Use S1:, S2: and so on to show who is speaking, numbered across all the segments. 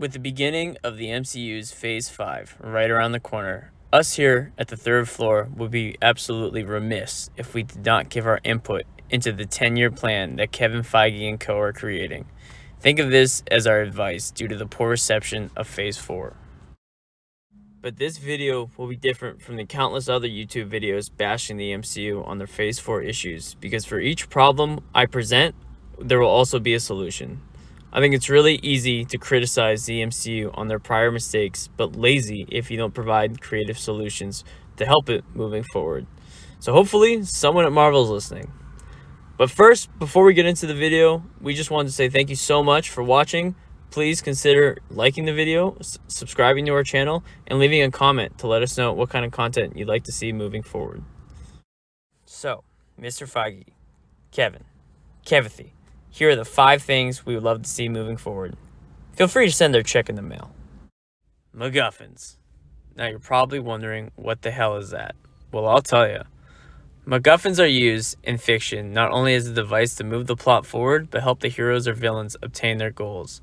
S1: With the beginning of the MCU's Phase 5 right around the corner, us here at the third floor would be absolutely remiss if we did not give our input into the 10-year plan that Kevin Feige and co are creating. Think of this as our advice due to the poor reception of Phase 4. But this video will be different from the countless other YouTube videos bashing the MCU on their Phase 4 issues, because for each problem I present, there will also be a solution. I think it's really easy to criticize the MCU on their prior mistakes, but lazy if you don't provide creative solutions to help it moving forward. So hopefully someone at Marvel is listening. But first, before we get into the video, we just wanted to say thank you so much for watching. Please consider liking the video, subscribing to our channel, and leaving a comment to let us know what kind of content you'd like to see moving forward. So, Mr. Feige, Kevin, Kevithy, here are the 5 things we would love to see moving forward. Feel free to send their check in the mail. MacGuffins. Now you're probably wondering, what the hell is that? Well, I'll tell you. MacGuffins are used in fiction not only as a device to move the plot forward, but help the heroes or villains obtain their goals.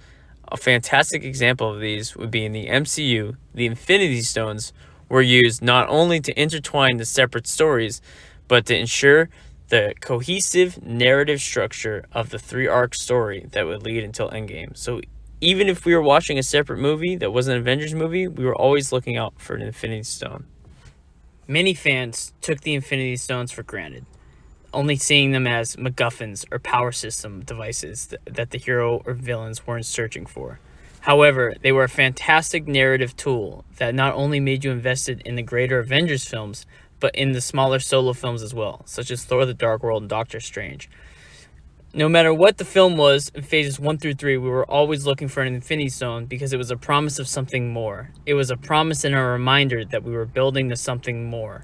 S1: A fantastic example of these would be in the MCU. The Infinity Stones were used not only to intertwine the separate stories, but to ensure the cohesive narrative structure of the 3-arc story that would lead until Endgame. So even if we were watching a separate movie that wasn't an Avengers movie, we were always looking out for an Infinity Stone. Many fans took the Infinity Stones for granted, only seeing them as MacGuffins or power system devices that the hero or villains weren't searching for. However, they were a fantastic narrative tool that not only made you invested in the greater Avengers films, but in the smaller solo films as well, such as Thor: The Dark World and Doctor Strange. No matter what the film was, in phases 1 through 3, we were always looking for an Infinity Stone because it was a promise of something more. It was a promise and a reminder that we were building to something more.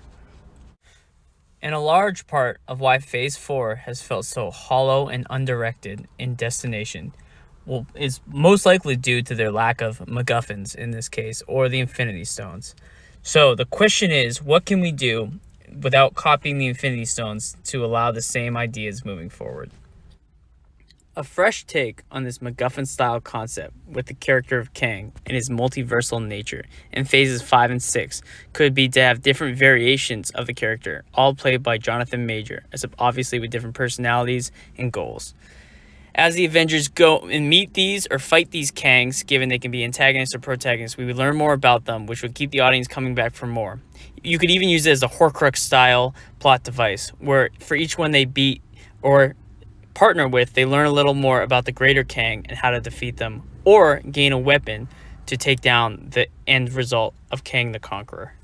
S1: And a large part of why Phase 4 has felt so hollow and undirected in destination is most likely due to their lack of MacGuffins in this case, or the Infinity Stones. So the question is, what can we do without copying the Infinity Stones to allow the same ideas moving forward? A fresh take on this MacGuffin-style concept with the character of Kang and his multiversal nature in phases 5 and 6 could be to have different variations of the character, all played by Jonathan Major, obviously with different personalities and goals. As the Avengers go and meet these or fight these Kangs, given they can be antagonists or protagonists, we would learn more about them, which would keep the audience coming back for more. You could even use it as a Horcrux-style plot device, where for each one they beat or partner with, they learn a little more about the greater Kang and how to defeat them, or gain a weapon to take down the end result of Kang the Conqueror.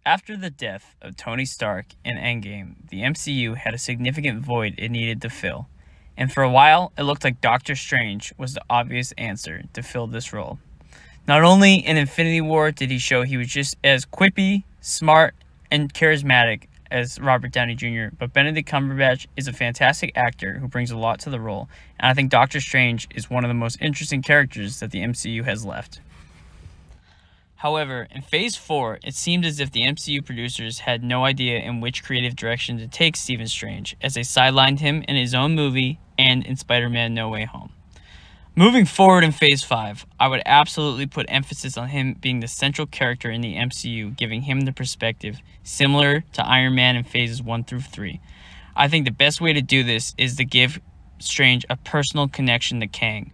S1: After the death of Tony Stark in Endgame, the MCU had a significant void it needed to fill. And for a while, it looked like Doctor Strange was the obvious answer to fill this role. Not only in Infinity War did he show he was just as quippy, smart, and charismatic as Robert Downey Jr., but Benedict Cumberbatch is a fantastic actor who brings a lot to the role, and I think Doctor Strange is one of the most interesting characters that the MCU has left. However, in Phase 4, it seemed as if the MCU producers had no idea in which creative direction to take Stephen Strange, as they sidelined him in his own movie and in Spider-Man No Way Home. Moving forward in Phase 5, I would absolutely put emphasis on him being the central character in the MCU, giving him the perspective similar to Iron Man in Phases 1 through 3. I think the best way to do this is to give Strange a personal connection to Kang.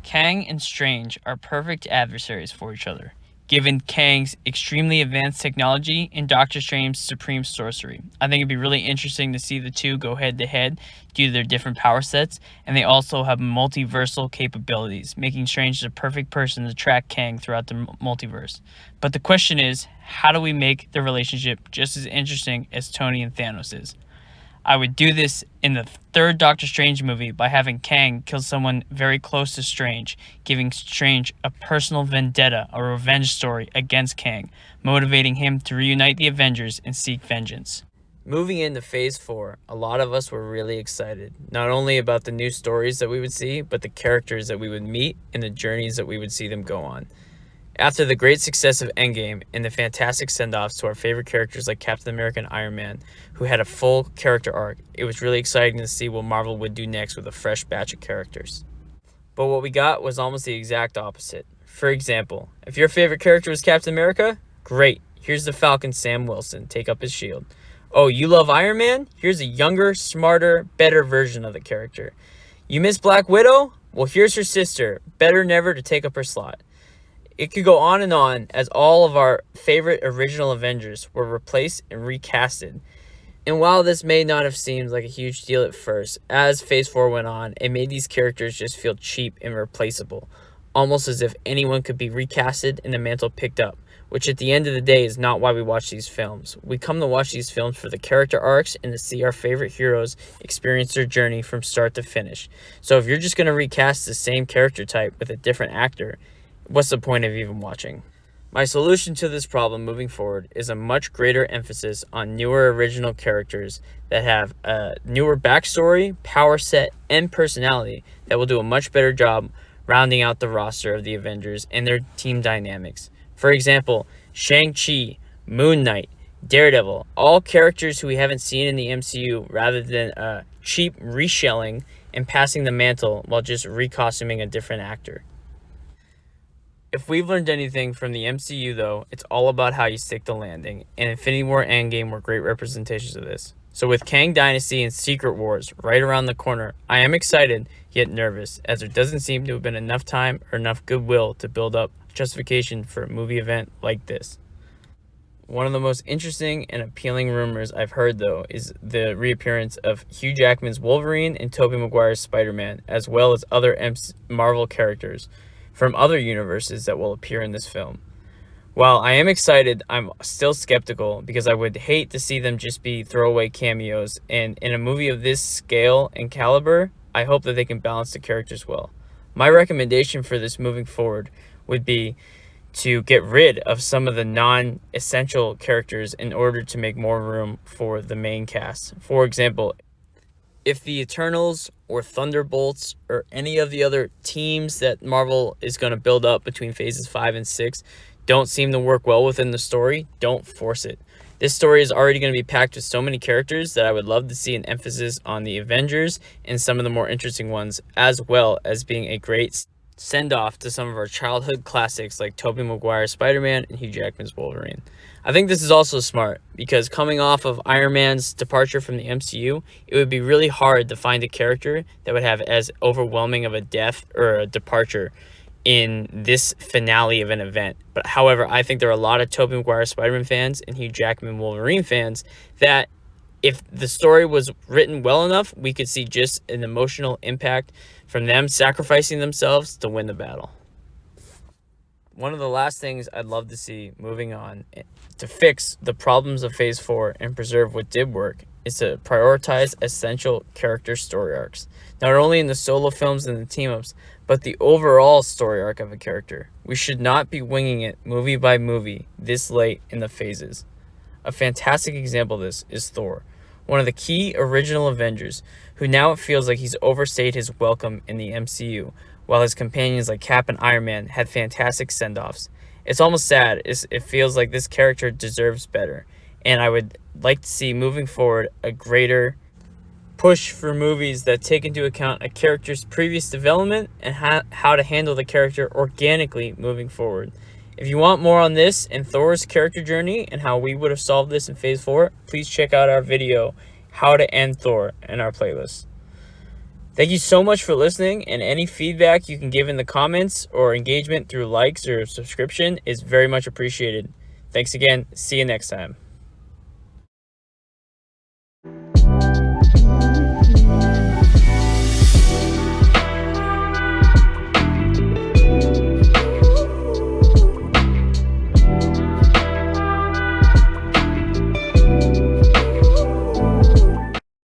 S1: Kang and Strange are perfect adversaries for each other, given Kang's extremely advanced technology and Doctor Strange's supreme sorcery. I think it'd be really interesting to see the two go head-to-head due to their different power sets, and they also have multiversal capabilities, making Strange the perfect person to track Kang throughout the multiverse. But the question is, how do we make the relationship just as interesting as Tony and Thanos is? I would do this in the 3rd Doctor Strange movie by having Kang kill someone very close to Strange, giving Strange a personal vendetta, a revenge story against Kang, motivating him to reunite the Avengers and seek vengeance. Moving into Phase 4, a lot of us were really excited, not only about the new stories that we would see, but the characters that we would meet and the journeys that we would see them go on. After the great success of Endgame and the fantastic send-offs to our favorite characters like Captain America and Iron Man, who had a full character arc, it was really exciting to see what Marvel would do next with a fresh batch of characters. But what we got was almost the exact opposite. For example, if your favorite character was Captain America, great. Here's the Falcon Sam Wilson. Take up his shield. Oh, you love Iron Man? Here's a younger, smarter, better version of the character. You miss Black Widow? Well, here's her sister. Better never to take up her slot. It could go on as all of our favorite original Avengers were replaced and recasted. And while this may not have seemed like a huge deal at first, as Phase 4 went on, it made these characters just feel cheap and replaceable, almost as if anyone could be recasted and the mantle picked up, which at the end of the day is not why we watch these films. We come to watch these films for the character arcs and to see our favorite heroes experience their journey from start to finish. So if you're just going to recast the same character type with a different actor, what's the point of even watching? My solution to this problem moving forward is a much greater emphasis on newer original characters that have a newer backstory, power set, and personality that will do a much better job rounding out the roster of the Avengers and their team dynamics. For example, Shang-Chi, Moon Knight, Daredevil, all characters who we haven't seen in the MCU rather than cheap reshelling and passing the mantle while just recostuming a different actor. If we've learned anything from the MCU, though, it's all about how you stick the landing, and Infinity War and Endgame were great representations of this. So with Kang Dynasty and Secret Wars right around the corner, I am excited, yet nervous, as there doesn't seem to have been enough time or enough goodwill to build up justification for a movie event like this. One of the most interesting and appealing rumors I've heard, though, is the reappearance of Hugh Jackman's Wolverine and Tobey Maguire's Spider-Man, as well as other Marvel characters from other universes that will appear in this film. While I am excited, I'm still skeptical because I would hate to see them just be throwaway cameos, and in a movie of this scale and caliber, I hope that they can balance the characters well. My recommendation for this moving forward would be to get rid of some of the non-essential characters in order to make more room for the main cast. For example, if the Eternals or Thunderbolts or any of the other teams that Marvel is going to build up between phases 5 and 6 don't seem to work well within the story, don't force it. This story is already going to be packed with so many characters that I would love to see an emphasis on the Avengers and some of the more interesting ones, as well as being a great send-off to some of our childhood classics like Tobey Maguire's Spider-Man and Hugh Jackman's Wolverine. I think this is also smart because coming off of Iron Man's departure from the MCU, it would be really hard to find a character that would have as overwhelming of a death or a departure in this finale of an event. But however, I think there are a lot of Tobey Maguire Spider-Man fans and Hugh Jackman Wolverine fans that if the story was written well enough, we could see just an emotional impact from them sacrificing themselves to win the battle. One of the last things I'd love to see moving on to fix the problems of Phase 4 and preserve what did work is to prioritize essential character story arcs, not only in the solo films and the team-ups, but the overall story arc of a character. We should not be winging it movie by movie this late in the phases. A fantastic example of this is Thor, one of the key original Avengers, who now it feels like he's overstayed his welcome in the MCU, while his companions like Cap and Iron Man had fantastic send-offs. It's almost sad. It feels like this character deserves better, and I would like to see moving forward a greater push for movies that take into account a character's previous development and how to handle the character organically moving forward. If you want more on this and Thor's character journey and how we would have solved this in Phase 4, please check out our video, How to End Thor, in our playlist. Thank you so much for listening, and any feedback you can give in the comments or engagement through likes or subscription is very much appreciated. Thanks again. See you next time.